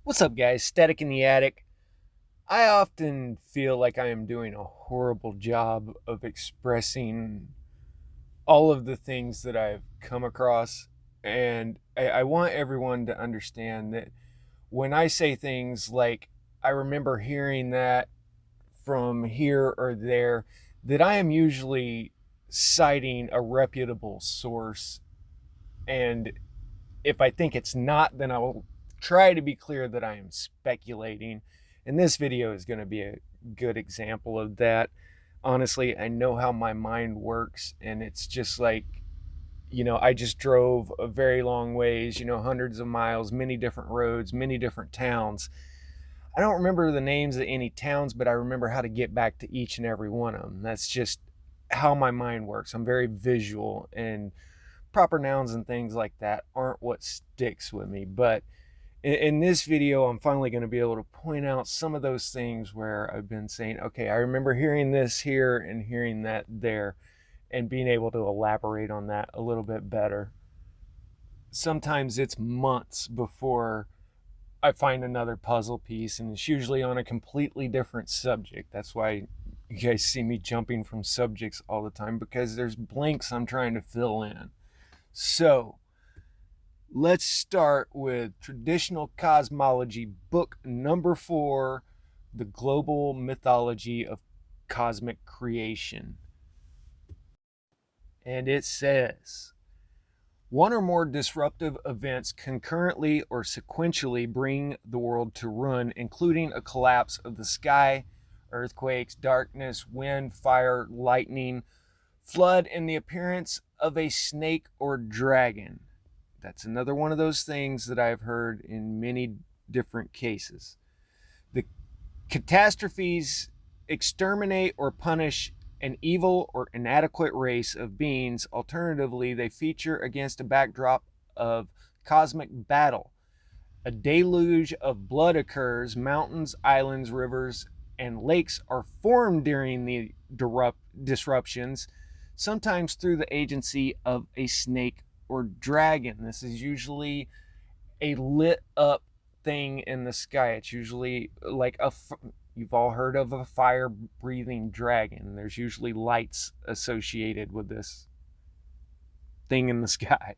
What's up, guys? Static in the Attic. I often feel like I am doing a horrible job of expressing all of the things that I've come across. And I want everyone to understand that when I say things like, I remember hearing that from here or there, that I am usually citing a reputable source. And if I think it's not, then I will try to be clear that I am speculating. And this video is going to be a good example of that. Honestly, I know how my mind works, and it's just like, I just drove a very long ways, hundreds of miles, many different roads, many different towns. I don't remember the names of any towns, but I remember how to get back to each and every one of them. That's just how my mind works. I'm very visual, and proper nouns and things like that aren't what sticks with me. But in this video, I'm finally going to be able to point out some of those things where I've been saying, okay, I remember hearing this here and hearing that there, and being able to elaborate on that a little bit better. Sometimes it's months before I find another puzzle piece, and it's usually on a completely different subject. That's why you guys see me jumping from subjects all the time, because there's blanks I'm trying to fill in. So, let's start with Traditional Cosmology, book number 4, The Global Mythology of Cosmic Creation. And it says, one or more disruptive events concurrently or sequentially bring the world to ruin, including a collapse of the sky, earthquakes, darkness, wind, fire, lightning, flood, and the appearance of a snake or dragon. That's another one of those things that I've heard in many different cases. The catastrophes exterminate or punish an evil or inadequate race of beings. Alternatively, they feature against a backdrop of cosmic battle. A deluge of blood occurs. Mountains, islands, rivers, and lakes are formed during the disruptions, sometimes through the agency of a snake or dragon. This is usually a lit up thing in the sky. It's usually like you've all heard of a fire breathing dragon. There's usually lights associated with this thing in the sky.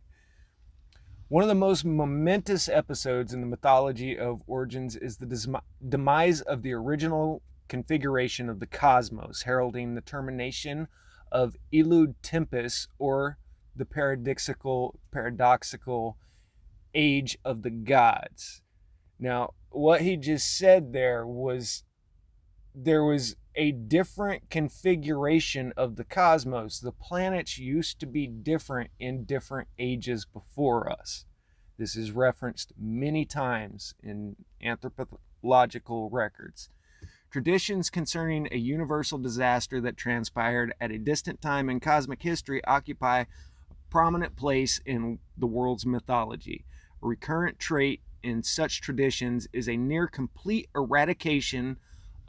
One of the most momentous episodes in the mythology of origins is the demise of the original configuration of the cosmos, heralding the termination of Illud Tempus, or the paradoxical age of the gods. Now, what he just said there was a different configuration of the cosmos. The planets used to be different in different ages before us. This is referenced many times in anthropological records. Traditions concerning a universal disaster that transpired at a distant time in cosmic history occupy a prominent place in the world's mythology. A recurrent trait in such traditions is a near complete eradication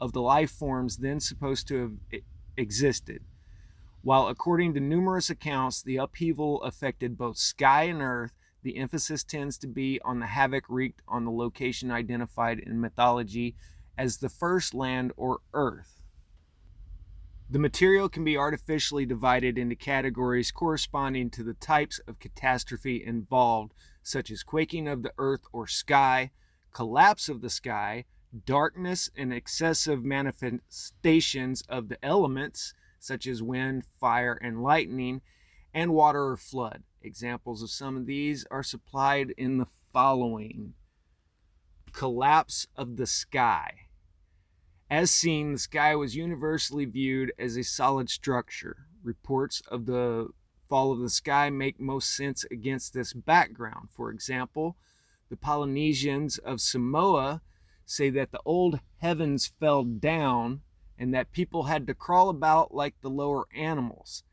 of the life forms then supposed to have existed. While according to numerous accounts, the upheaval affected both sky and earth, the emphasis tends to be on the havoc wreaked on the location identified in mythology as the first land or earth. The material can be artificially divided into categories corresponding to the types of catastrophe involved, such as quaking of the earth or sky, collapse of the sky, darkness and excessive manifestations of the elements, such as wind, fire, and lightning, and water or flood. Examples of some of these are supplied in the following. Collapse of the sky. As seen, the sky was universally viewed as a solid structure. Reports of the fall of the sky make most sense against this background. For example, the Polynesians of Samoa say that the old heavens fell down and that people had to crawl about like the lower animals.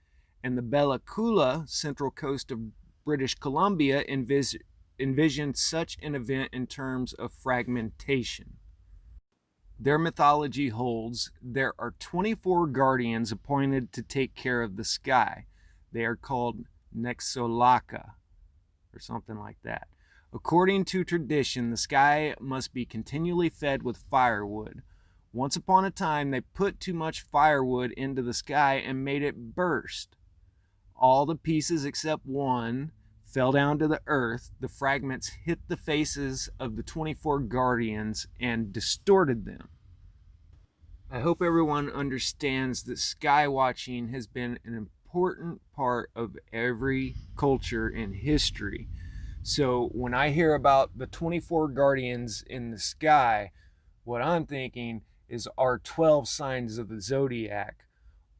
And the Bella Coola, central coast of British Columbia, envisioned such an event in terms of fragmentation. Their mythology holds there are 24 guardians appointed to take care of the sky. They are called Nexolaka, or something like that. According to tradition, the sky must be continually fed with firewood. Once upon a time, they put too much firewood into the sky and made it burst. All the pieces except one fell down to the earth. The fragments hit the faces of the 24 guardians and distorted them. I hope everyone understands that sky watching has been an important part of every culture in history. So when I hear about the 24 guardians in the sky, what I'm thinking is our 12 signs of the zodiac,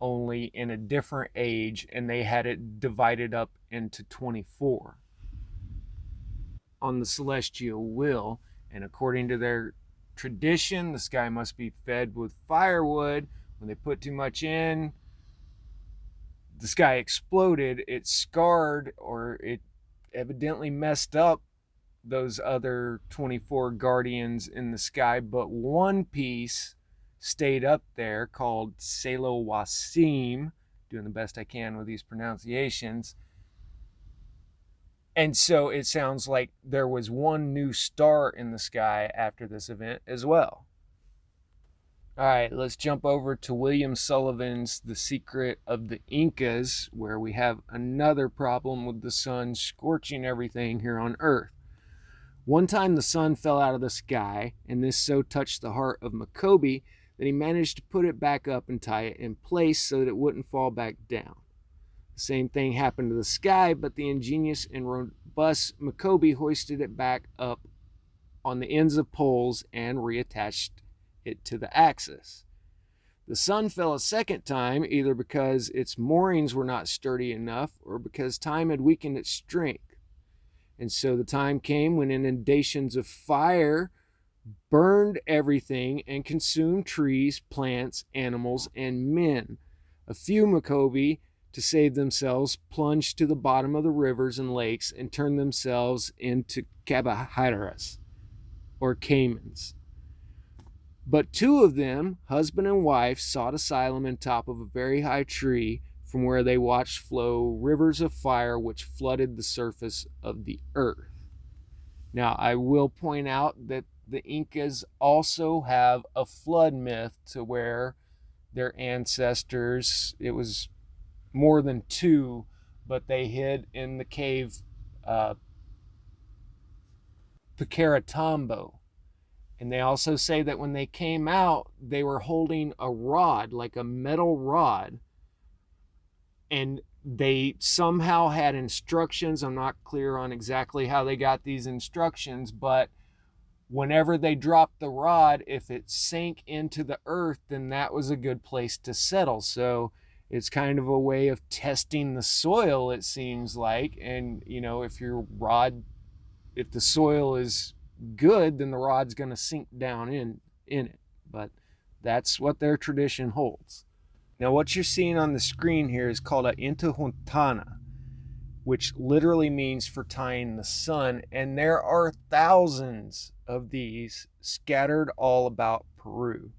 only in a different age, and they had it divided up into 24 on the celestial wheel. And according to their tradition, the sky must be fed with firewood. When they put too much in, the sky exploded. It scarred, or it evidently messed up those other 24 guardians in the sky, but one piece stayed up there called Selo Wasim, doing the best I can with these pronunciations. And so it sounds like there was one new star in the sky after this event as well. All right, let's jump over to William Sullivan's The Secret of the Incas, where we have another problem with the sun scorching everything here on Earth. One time the sun fell out of the sky, and this so touched the heart of Mokobe that he managed to put it back up and tie it in place so that it wouldn't fall back down. The same thing happened to the sky, but the ingenious and robust Mokobe hoisted it back up on the ends of poles and reattached it to the axis. The sun fell a second time, either because its moorings were not sturdy enough or because time had weakened its strength. And so the time came when inundations of fire burned everything and consumed trees, plants, animals, and men. A few Mokobe, to save themselves, plunged to the bottom of the rivers and lakes and turned themselves into caballeros, or caimans. But two of them, husband and wife, sought asylum in top of a very high tree, from where they watched flow rivers of fire which flooded the surface of the earth. Now, I will point out that the Incas also have a flood myth, to where their ancestors, it was more than two, but they hid in the cave Pacaratambo. And they also say that when they came out, they were holding a rod, like a metal rod, and they somehow had instructions. I'm not clear on exactly how they got these instructions, but whenever they dropped the rod, if it sank into the earth, then that was a good place to settle. So it's kind of a way of testing the soil, it seems like. And, you know, if the soil is good, then the rod's going to sink down in it. But that's what their tradition holds. Now, what you're seeing on the screen here is called a intihuatana, which literally means for tying the sun. And there are thousands of these scattered all about Peru.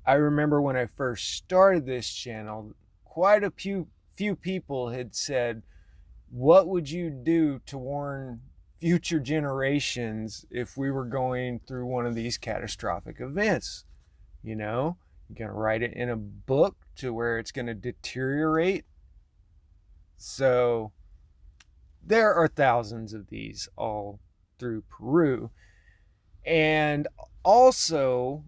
I remember when I first started this channel, quite a few people had said, what would you do to warn future generations if we were going through one of these catastrophic events? You know, you're going to write it in a book to where it's going to deteriorate. So there are thousands of these all through Peru. And also,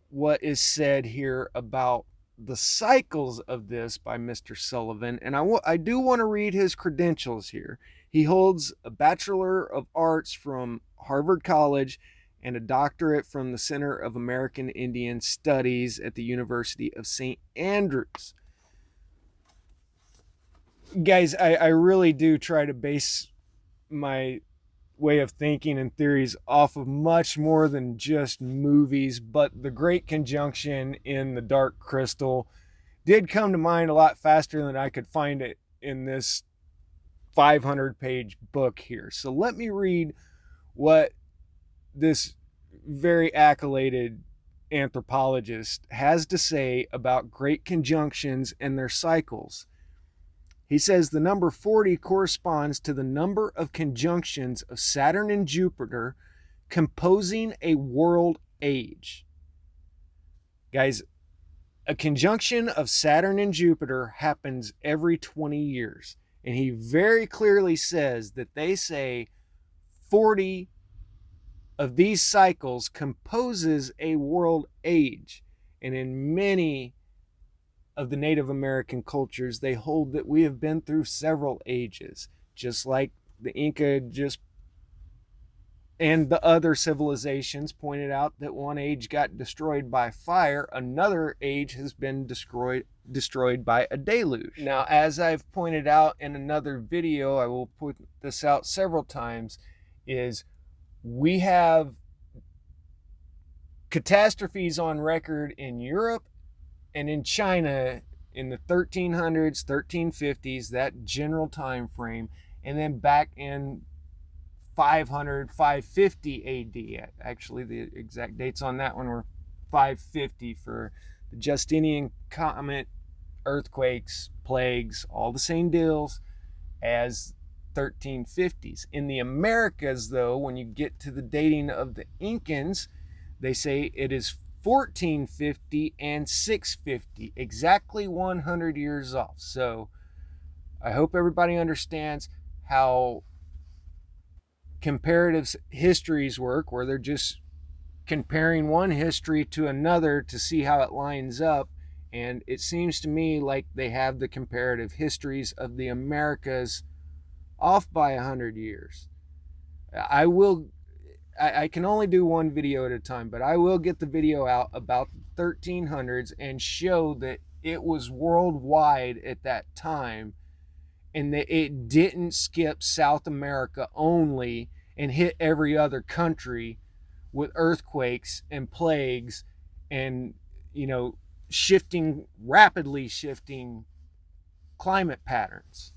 what is said here about the cycles of this by Mr. Sullivan, and I do want to read his credentials here. He holds a Bachelor of Arts from Harvard College and a doctorate from the Center of American Indian Studies at the University of St. Andrews. Guys, I really do try to base my way of thinking and theories off of much more than just movies, but the Great Conjunction in The Dark Crystal did come to mind a lot faster than I could find it in this 500-page book here. So let me read what this very accoladed anthropologist has to say about great conjunctions and their cycles. He says the number 40 corresponds to the number of conjunctions of Saturn and Jupiter composing a world age. Guys, a conjunction of Saturn and Jupiter happens every 20 years. And he very clearly says that they say 40 of these cycles composes a world age. And in many of the Native American cultures, they hold that we have been through several ages, just like the Inca and the other civilizations pointed out that one age got destroyed by fire, another age has been destroyed by a deluge. Now, as I've pointed out in another video, I will put this out several times, is we have catastrophes on record in Europe and in China in the 1300s, 1350s, that general time frame, and then back in 500, 550 AD. Actually, the exact dates on that one were 550 for the Justinian comet, earthquakes, plagues, all the same deals as 1350s. In the Americas, though, when you get to the dating of the Incans, they say it is 1450 and 650, exactly 100 years off. So I hope everybody understands how comparative histories work, where they're just comparing one history to another to see how it lines up. And it seems to me like they have the comparative histories of the Americas off by 100 years. I can only do one video at a time, but I will get the video out about the 1300s and show that it was worldwide at that time, and that it didn't skip South America only and hit every other country with earthquakes and plagues and, rapidly shifting climate patterns.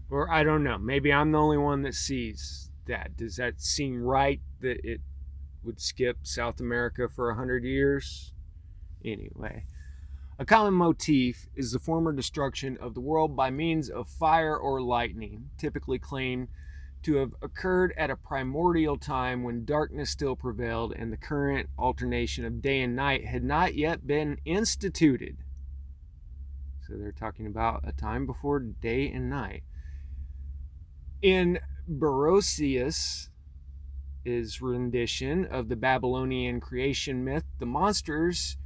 Or I don't know, maybe I'm the only one that sees that. Does that seem right that it would skip South America for 100 years? Anyway, a common motif is the former destruction of the world by means of fire or lightning, typically claimed to have occurred at a primordial time when darkness still prevailed and the current alternation of day and night had not yet been instituted. So they're talking about a time before day and night. In Berosius' rendition of the Babylonian creation myth, the monsters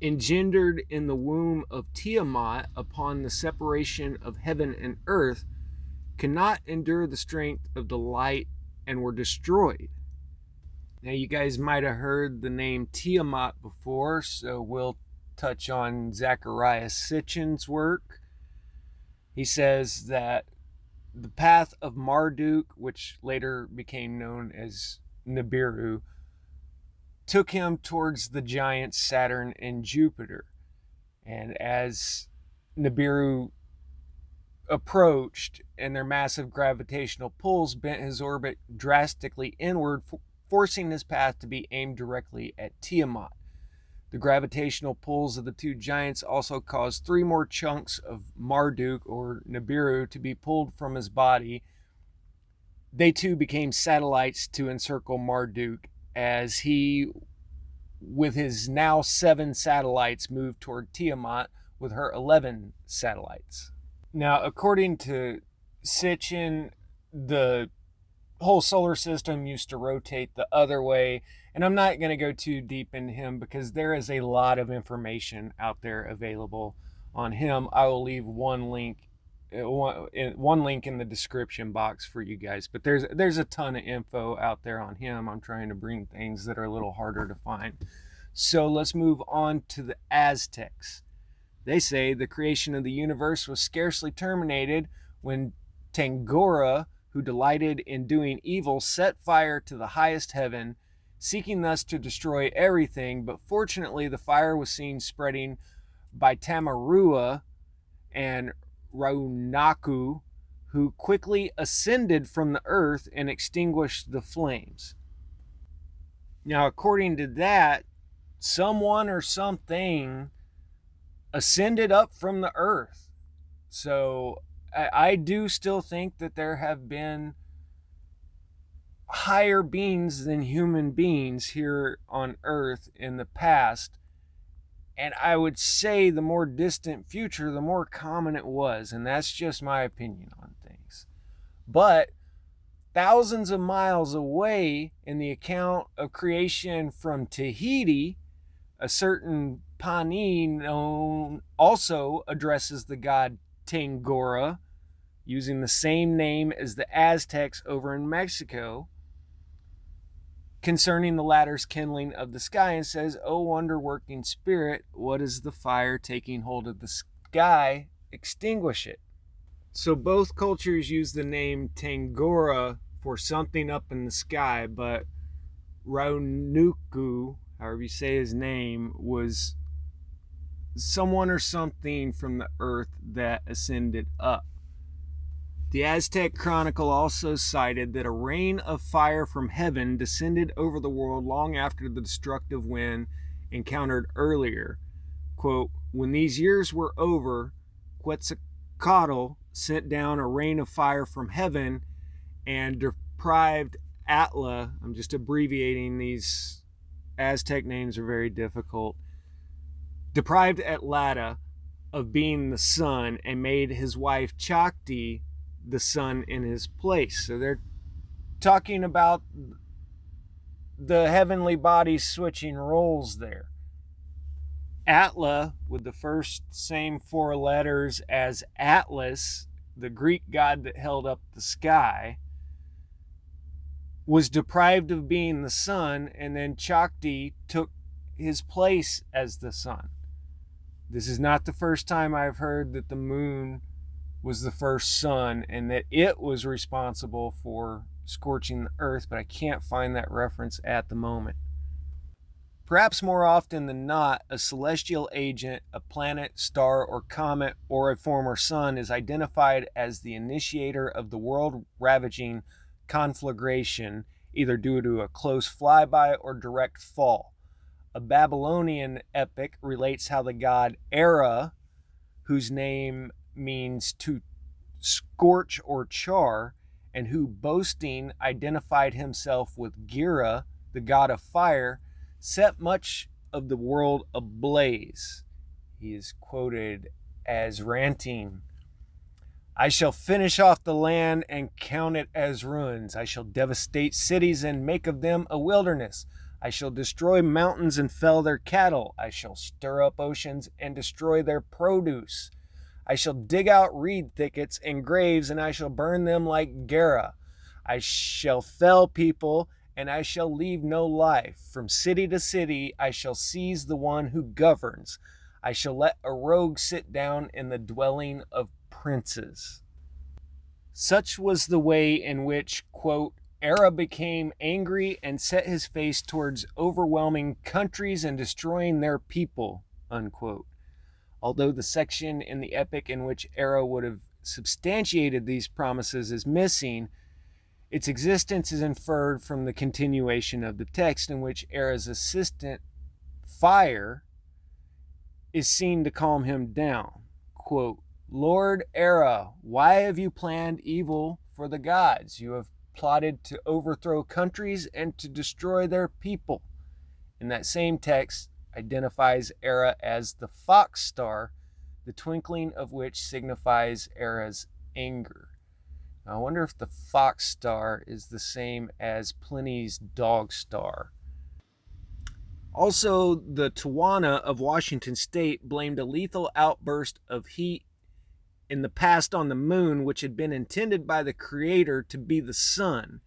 engendered in the womb of Tiamat upon the separation of heaven and earth cannot endure the strength of the light and were destroyed. Now, you guys might have heard the name Tiamat before, so we'll touch on Zecharia Sitchin's work. He says that the path of Marduk, which later became known as Nibiru, took him towards the giants Saturn and Jupiter. And as Nibiru approached and their massive gravitational pulls bent his orbit drastically inward, forcing his path to be aimed directly at Tiamat. The gravitational pulls of the two giants also caused 3 more chunks of Marduk, or Nibiru, to be pulled from his body. They too became satellites to encircle Marduk as he, with his now 7 satellites, moved toward Tiamat with her 11 satellites. Now, according to Sitchin, the whole solar system used to rotate the other way, and I'm not going to go too deep into him because there is a lot of information out there available on him. I will leave one link in the description box for you guys, but there's a ton of info out there on him. I'm trying to bring things that are a little harder to find. So let's move on to the Aztecs. They say the creation of the universe was scarcely terminated when Tangora, who delighted in doing evil, set fire to the highest heaven, seeking thus to destroy everything. But fortunately, the fire was seen spreading by Tamarua and Raunaku, who quickly ascended from the earth and extinguished the flames. Now, according to that, someone or something ascended up from the earth. So I do still think that there have been higher beings than human beings here on earth in the past. And I would say the more distant future, the more common it was. And that's just my opinion on things. But thousands of miles away, in the account of creation from Tahiti, a certain Pani known also addresses the god Tangora, using the same name as the Aztecs over in Mexico, concerning the latter's kindling of the sky, and says, "O wonder-working spirit, what is the fire taking hold of the sky? Extinguish it." So both cultures use the name Tangora for something up in the sky, but Raunuku, however you say his name, was someone or something from the earth that ascended up. The Aztec Chronicle also cited that a rain of fire from heaven descended over the world long after the destructive wind encountered earlier. Quote, "When these years were over, Quetzalcoatl sent down a rain of fire from heaven and deprived Atla," I'm just abbreviating, these Aztec names are very difficult, "deprived Atlanta of being the sun and made his wife Chakti the sun in his place." So they're talking about the heavenly bodies switching roles there. Atla, with the first same four letters as Atlas, the Greek god that held up the sky, was deprived of being the sun, and then Chakti took his place as the sun. This is not the first time I've heard that the moon was the first sun and that it was responsible for scorching the earth, but I can't find that reference at the moment. Perhaps more often than not, a celestial agent, a planet, star, or comet, or a former sun is identified as the initiator of the world-ravaging conflagration, either due to a close flyby or direct fall. A Babylonian epic relates how the god Era, whose name means to scorch or char, and who, boasting, identified himself with Gira, the god of fire, set much of the world ablaze. He is quoted as ranting, "I shall finish off the land and count it as ruins. I shall devastate cities and make of them a wilderness. I shall destroy mountains and fell their cattle. I shall stir up oceans and destroy their produce. I shall dig out reed thickets and graves, and I shall burn them like Gera. I shall fell people, and I shall leave no life. From city to city I shall seize the one who governs. I shall let a rogue sit down in the dwelling of princes." Such was the way in which, quote, Era became angry and set his face towards overwhelming countries and destroying their people, unquote. Although the section in the epic in which Era would have substantiated these promises is missing, its existence is inferred from the continuation of the text, in which Era's assistant, Fire, is seen to calm him down. Quote, "Lord Era, why have you planned evil for the gods? You have plotted to overthrow countries and to destroy their people." In that same text, identifies Era as the fox star, the twinkling of which signifies Era's anger. Now, I wonder if the fox star is the same as Pliny's dog star. Also, the Tiamat of Washington State blamed a lethal outburst of heat in the past on the moon, which had been intended by the creator to be the sun.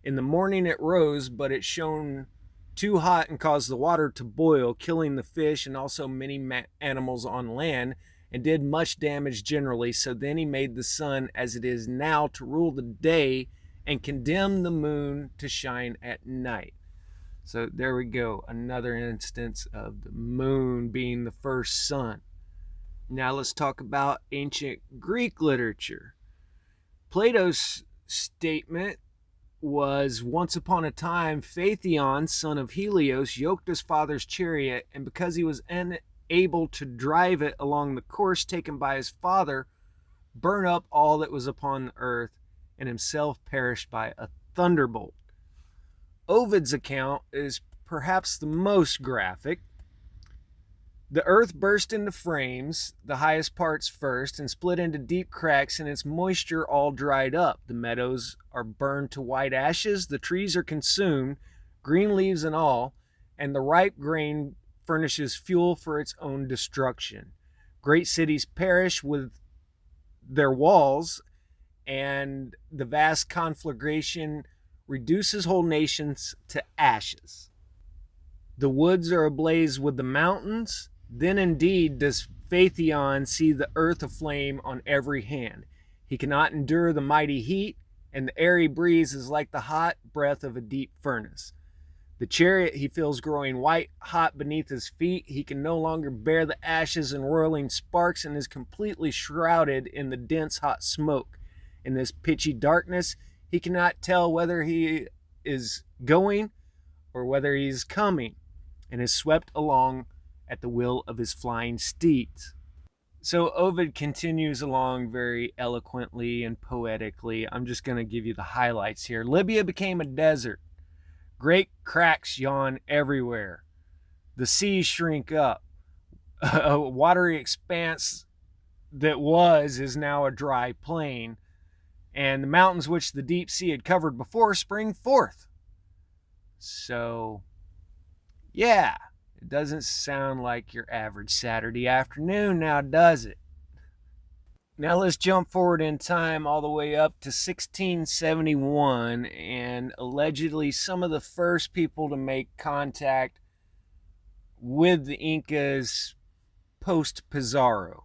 In the morning it rose, but it shone too hot and caused the water to boil, killing the fish and also many animals on land, and did much damage generally. So then he made the sun as it is now to rule the day and condemned the moon to shine at night. So there we go, another instance of the moon being the first sun. Now let's talk about ancient Greek literature. Plato's statement was, "Once upon a time, Phaethon, son of Helios, yoked his father's chariot, and because he was able to drive it along the course taken by his father, burn up all that was upon the earth, and himself perished by a thunderbolt. Ovid's account is perhaps the most graphic. The earth burst into flames, the highest parts first, and split into deep cracks, and its moisture all dried up. The meadows are burned to white ashes, the trees are consumed, green leaves and all, and the ripe grain furnishes fuel for its own destruction. Great cities perish with their walls, and the vast conflagration reduces whole nations to ashes. The woods are ablaze with the mountains. Then indeed does Phaethon see the earth aflame on every hand. He cannot endure the mighty heat, and the air he breathes is like the hot breath of a deep furnace. The chariot he feels growing white hot beneath his feet. He can no longer bear the ashes and whirling sparks, and is completely shrouded in the dense hot smoke. In this pitchy darkness, he cannot tell whether he is going or whether he is coming, and is swept along at the will of his flying steeds. So Ovid continues along very eloquently and poetically. I'm just going to give you the highlights here. Libya became a desert. Great cracks yawn everywhere. The seas shrink up. A watery expanse that is now a dry plain. And the mountains which the deep sea had covered before spring forth. So, yeah. It doesn't sound like your average Saturday afternoon now, does it? Now let's jump forward in time all the way up to 1671, and allegedly some of the first people to make contact with the Incas post-Pizarro.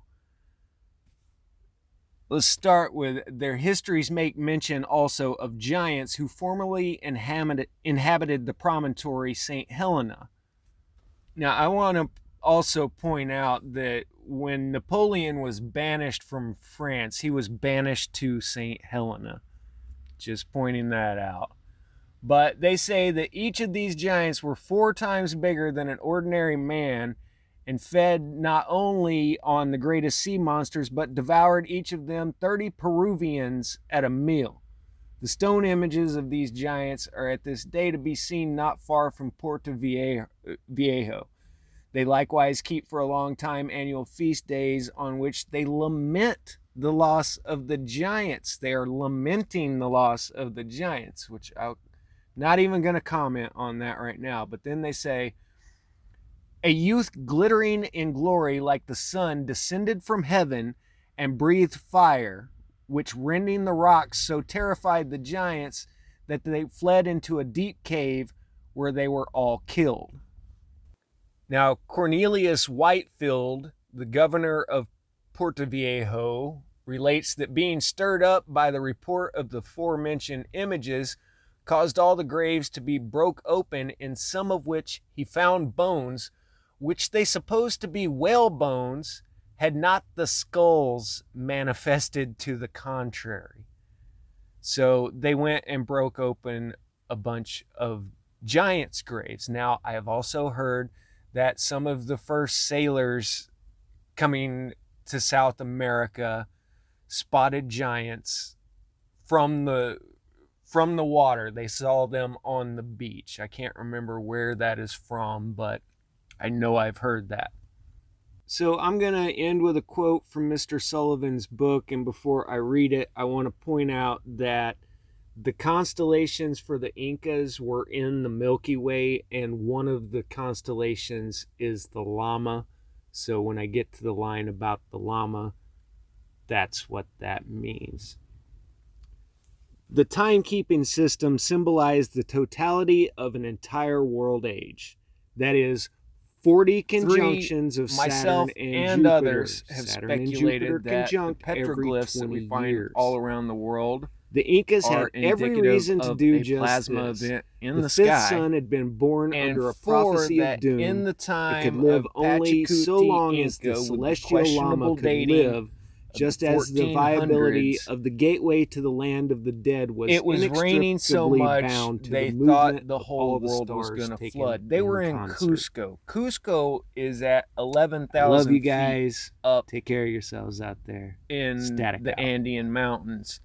Let's start with their histories make mention also of giants who formerly inhabited the promontory St. Helena. Now, I want to also point out that when Napoleon was banished from France, he was banished to St. Helena. Just pointing that out. But they say that each of these giants were 4 times bigger than an ordinary man and fed not only on the greatest sea monsters, but devoured each of them 30 Peruvians at a meal. The stone images of these giants are at this day to be seen not far from Puerto Viejo. They likewise keep for a long time annual feast days on which they lament the loss of the giants. They are lamenting the loss of the giants, which I'm not even going to comment on that right now. But then they say, a youth glittering in glory like the sun descended from heaven and breathed fire, which rending the rocks so terrified the giants that they fled into a deep cave where they were all killed. Now, Cornelius Whitefield, the governor of Puerto Viejo, relates that being stirred up by the report of the aforementioned images caused all the graves to be broke open, in some of which he found bones, which they supposed to be whale bones, had not the skulls manifested to the contrary. So they went and broke open a bunch of giants' graves. Now, I have also heard that some of the first sailors coming to South America spotted giants from the water. They saw them on the beach. I can't remember where that is from, but I know I've heard that. So I'm going to end with a quote from Mr. Sullivan's book, and before I read it, I want to point out that the constellations for the Incas were in the Milky Way, and one of the constellations is the llama. So when I get to the line about the llama, that's what that means. The timekeeping system symbolized the totality of an entire world age. That is, 40 conjunctions of myself Saturn and Jupiter. others have Saturn and speculated Jupiter that the conjunct every petroglyphs that 20 we find years. all around the world The Incas had are every indicative reason to of do a just plasma this. event in The the fifth sky, son had been born and under a for prophecy that of doom. in the It time could live of only so Pachacuti long as Inca the with celestial questionable llama could dating live Just as the viability of the gateway to the land of the dead was raining so much bound to they the thought the whole the world was stars going to taken flood. They were in concert. Cusco. Cusco is at 11,000 Love you feet guys. up Take care of yourselves out there. in Static the out. Andean mountains.